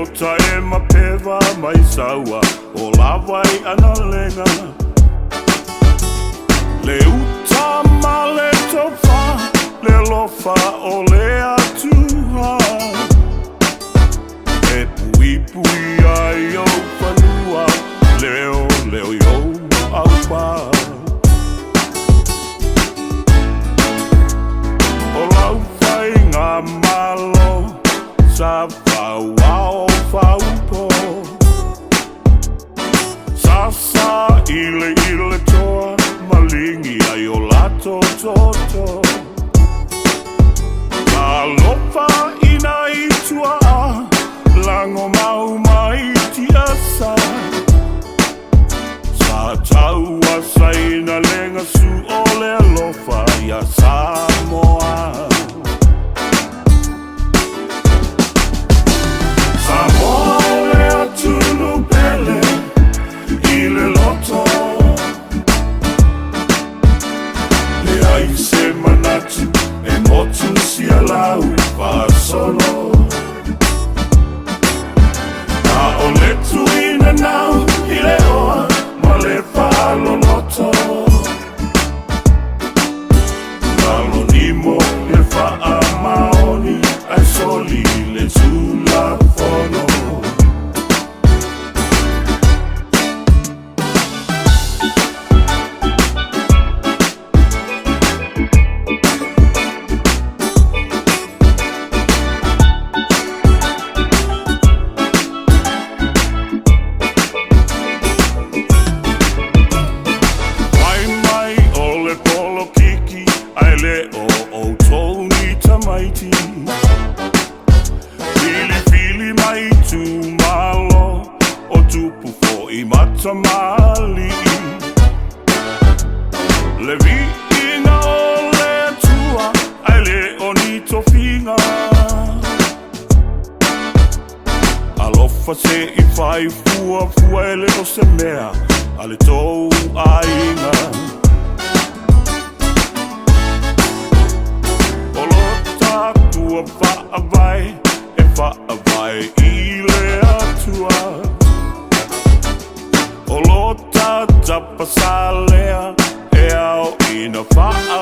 lota e mapeva mai saua o lawai ana lenga. Le uta ma le tofa, le lofa o le atua. E pui pui ai o panua, leo leo yo au pa. O lau fai ngā malo, sa wau au whaupo. Sasa ile ile toa, malingi ai o lato toto. Ka lopa ina itua, lango mau mai tiasa. Sa taua saina lenga su o le alofa ia Samoa. Samoa o le atunu pele i le loto. Le ai se manatu e motu si alau pa solo. A o le tuina nau i le oa ma le palo loto. Nalo nimo le faa maoni ai soli le tula fono. Fili mai tu malo o tupu fo I matamali. Le viinga o le tua ai le onito finga. Alofa se I fai fua fua ele o se mea ale tou ainga. Tua whaawai, e whaawai I le atua. O lota tapa sa lea, e au ina whaawai.